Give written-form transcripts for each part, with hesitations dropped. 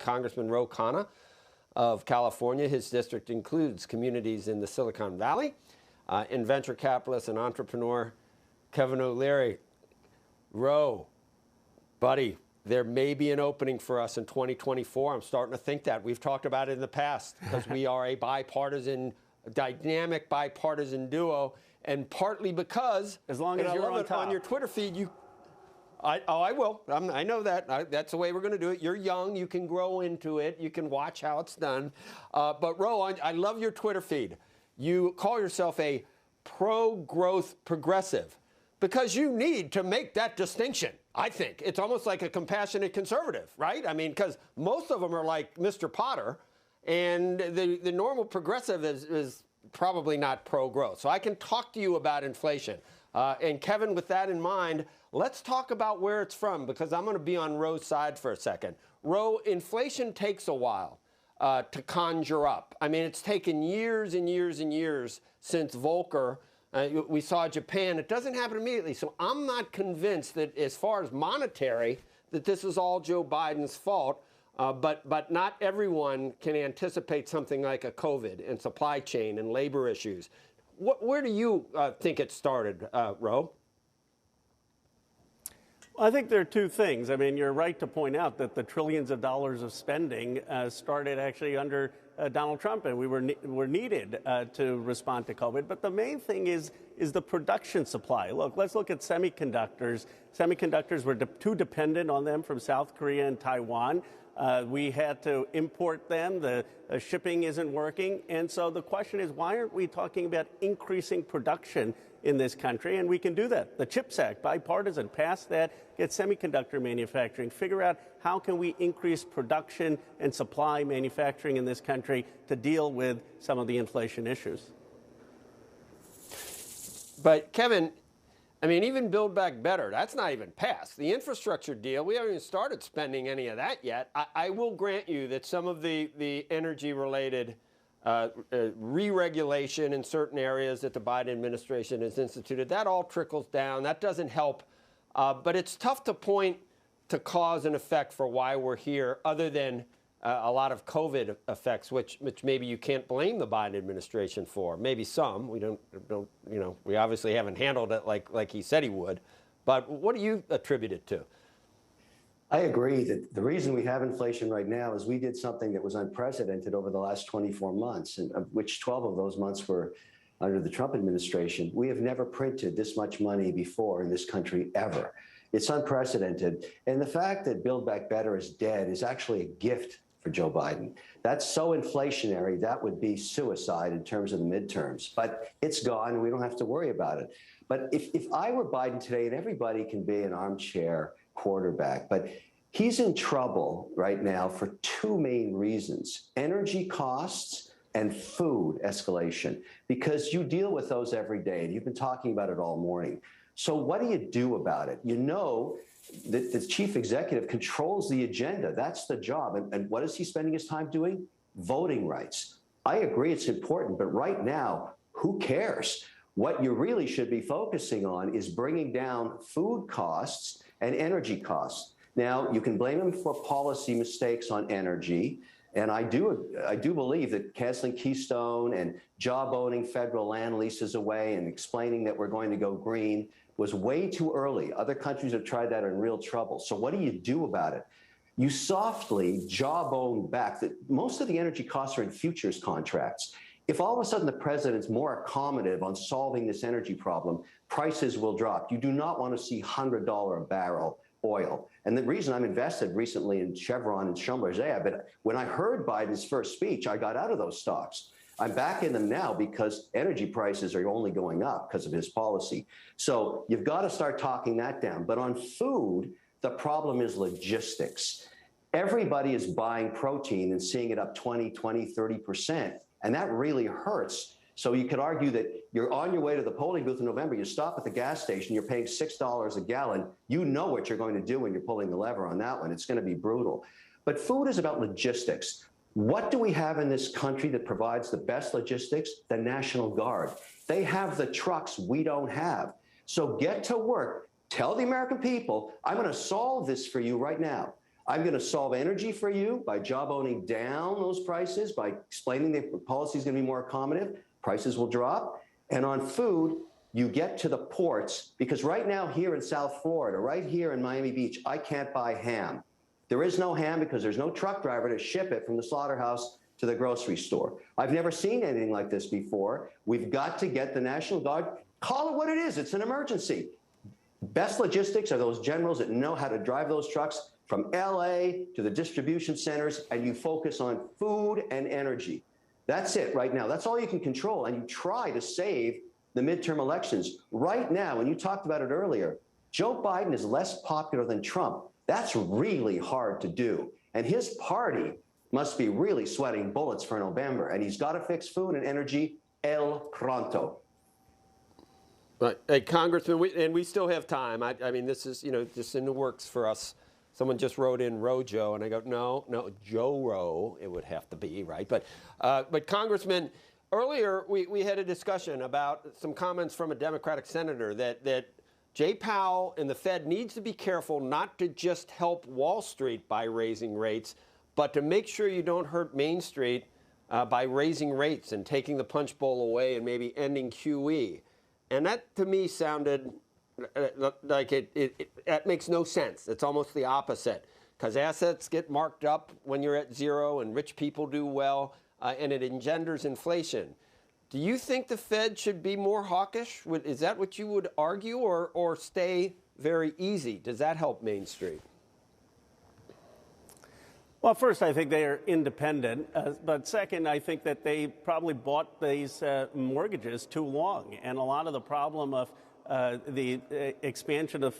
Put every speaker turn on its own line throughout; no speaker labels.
Congressman Khanna of California. His district includes communities in the Silicon Valley, and venture capitalist and entrepreneur Kevin O'Leary. Ro, buddy, there may be an opening for us in 2024. I'm starting to think that. We've talked about it in the past because we are a dynamic bipartisan duo, and partly because,
as long as you're on top.
On your Twitter feed, I will. I know that. That's the way we're going to do it. You're young. You can grow into it. You can watch how it's done. But Ro, I love your Twitter feed. You call yourself a pro-growth progressive because you need to make that distinction. I think it's almost like a compassionate conservative, right? I mean, because most of them are like Mr. Potter, and the normal progressive is probably not pro-growth. So I can talk to you about inflation. And Kevin, with that in mind, let's talk about where it's from, because I'm going to be on Ro's side for a second. Ro, inflation takes a while to conjure up. I mean, it's taken years and years and years since Volcker. We saw Japan. It doesn't happen immediately. So I'm not convinced that as far as monetary, that this is all Joe Biden's fault. But not everyone can anticipate something like a COVID and supply chain and labor issues. Where do you think it started, Ro?
Well, I think there are two things. I mean, you're right to point out that the trillions of dollars of spending started actually under Donald Trump, and we were needed to respond to COVID. But the main thing is the production supply. Look, let's look at semiconductors. Semiconductors were too dependent on them from South Korea and Taiwan. We had to import them. The shipping isn't working. And so the question is, why aren't we talking about increasing production in this country? And we can do that. The CHIPS Act, bipartisan, pass that, get semiconductor manufacturing, figure out how can we increase production and supply manufacturing in this country to deal with some of the inflation issues.
But Kevin, I mean, even Build Back Better, that's not even passed. The infrastructure deal, we haven't even started spending any of that yet. I will grant you that some of the energy-related re-regulation in certain areas that the Biden administration has instituted, that all trickles down. That doesn't help. But it's tough to point to cause and effect for why we're here, other than a lot of COVID effects, which maybe you can't blame the Biden administration for. Maybe some. We don't we obviously haven't handled it like he said he would. But what do you attribute it to?
I agree that the reason we have inflation right now is we did something that was unprecedented over the last 24 months, and of which 12 of those months were under the Trump administration. We have never printed this much money before in this country ever. It's unprecedented. And the fact that Build Back Better is dead is actually a gift for Joe Biden. That's so inflationary, that would be suicide in terms of the midterms. But it's gone, and we don't have to worry about it. But if I were Biden today, and everybody can be an armchair quarterback, but he's in trouble right now for two main reasons: energy costs and food escalation, because you deal with those every day, and you've been talking about it all morning. So what do you do about it? You know that the chief executive controls the agenda. That's the job. And what is he spending his time doing? Voting rights. I agree it's important, but right now, who cares? What you really should be focusing on is bringing down food costs and energy costs. Now, you can blame him for policy mistakes on energy. And I do believe that canceling Keystone and job-owning federal land leases away and explaining that we're going to go green was way too early. Other countries have tried that, are in real trouble. So what do you do about it? You softly job-own back. Most of the energy costs are in futures contracts. If all of a sudden the president's more accommodative on solving this energy problem, prices will drop. You do not want to see $100 a barrel oil. And the reason I'm invested recently in Chevron and Schlumberger, but when I heard Biden's first speech, I got out of those stocks. I'm back in them now because energy prices are only going up because of his policy. So you've got to start talking that down. But on food, the problem is logistics. Everybody is buying protein and seeing it up 20, 30%. And that really hurts. So you could argue that you're on your way to the polling booth in November, you stop at the gas station, you're paying $6 a gallon. You know what you're going to do when you're pulling the lever on that one. It's going to be brutal. But food is about logistics. What do we have in this country that provides the best logistics? The National Guard. They have the trucks we don't have. So get to work. Tell the American people, I'm going to solve this for you right now. I'm going to solve energy for you by jawboning down those prices, by explaining the policy is going to be more accommodative. Prices will drop. And on food, you get to the ports, because right now here in South Florida, right here in Miami Beach, I can't buy ham. There is no ham because there's no truck driver to ship it from the slaughterhouse to the grocery store. I've never seen anything like this before. We've got to get the National Guard, call it what it is, it's an emergency. Best logistics are those generals that know how to drive those trucks from LA to the distribution centers, and you focus on food and energy. That's it right now. That's all you can control, and you try to save the midterm elections. Right now, and you talked about it earlier, Joe Biden is less popular than Trump. That's really hard to do. And his party must be really sweating bullets for November, and he's got to fix food and energy el pronto.
But hey, Congressman, we still have time. I mean, this is, just in the works for us. Someone just wrote in Rojo, and I go, no, Joe Roe, it would have to be, right? But Congressman, earlier we had a discussion about some comments from a Democratic senator that Jay Powell and the Fed needs to be careful not to just help Wall Street by raising rates, but to make sure you don't hurt Main Street by raising rates and taking the punch bowl away and maybe ending QE. And that, to me, sounded like that makes no sense. It's almost the opposite, because assets get marked up when you're at zero and rich people do well, and it engenders inflation. Do you think the Fed should be more hawkish? Is that what you would argue, or stay very easy? Does that help Main Street?
Well, first, I think they are independent. But second, I think that they probably bought these mortgages too long. And a lot of the problem of the expansion of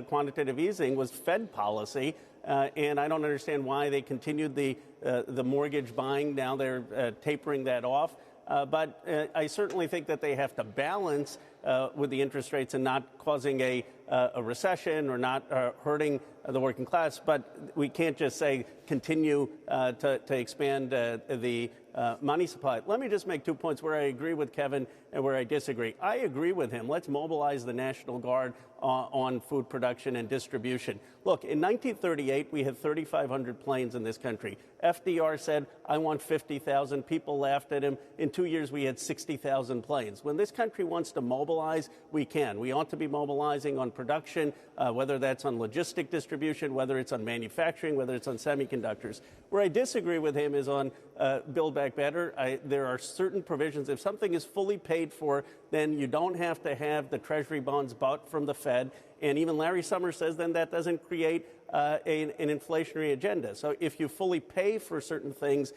quantitative easing was Fed policy. And I don't understand why they continued the mortgage buying. Now they're tapering that off. But I certainly think that they have to balance with the interest rates and not causing a recession or not hurting the working class. But we can't just say continue to expand the money supply. Let me just make 2 points where I agree with Kevin and where I disagree. I agree with him. Let's mobilize the National Guard on food production and distribution. Look, in 1938, we had 3,500 planes in this country. FDR said, I want 50,000. People laughed at him. In 2 years, we had 60,000 planes. When this country wants to mobilize, we can. We ought to be mobilizing on production, whether that's on logistic distribution, whether it's on manufacturing, whether it's on semiconductors. Where I disagree with him is on Build Back Better. There are certain provisions. If something is fully paid for, then you don't have to have the Treasury bonds bought from the Fed. And even Larry Summers says then that doesn't create an inflationary agenda. So if you fully pay for certain things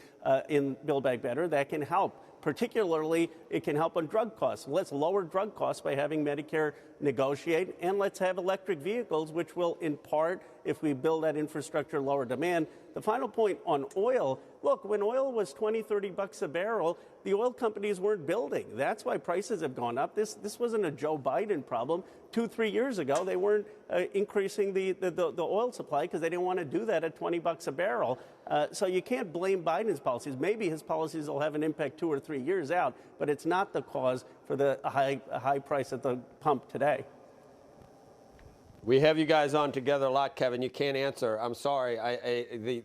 in Build Back Better, that can help. Particularly, it can help on drug costs. Let's lower drug costs by having Medicare negotiate, and let's have electric vehicles, which will, in part, if we build that infrastructure, lower demand. The final point on oil, look, when oil was 20, 30 bucks a barrel, the oil companies weren't building. That's why prices have gone up. This wasn't a Joe Biden problem. 2-3 years ago, they weren't increasing the oil supply because they didn't want to do that at 20 bucks a barrel. So you can't blame Biden's policies. Maybe his policies will have an impact 2 or 3 years out, but it's not the cause for the high price at the pump today.
We have you guys on together a lot, Kevin. You can't answer. I'm sorry.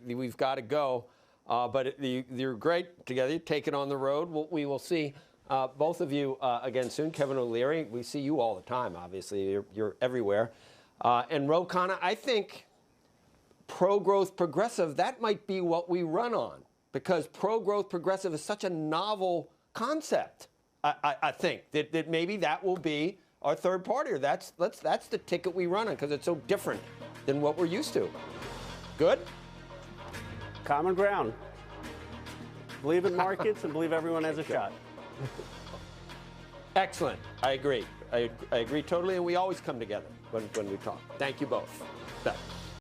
We've got to go. But you're great together. You take it on the road. We will see both of you again soon. Kevin O'Leary, we see you all the time, obviously. You're everywhere. And Ro Khanna, I think pro-growth progressive, that might be what we run on, because pro-growth progressive is such a novel concept. I think that maybe that will be our third party. That's the ticket we run on, because it's so different than what we're used to. Good?
Common ground. Believe in markets and believe everyone has a shot.
Excellent. I agree. I agree totally, and we always come together when we talk. Thank you both. Bye.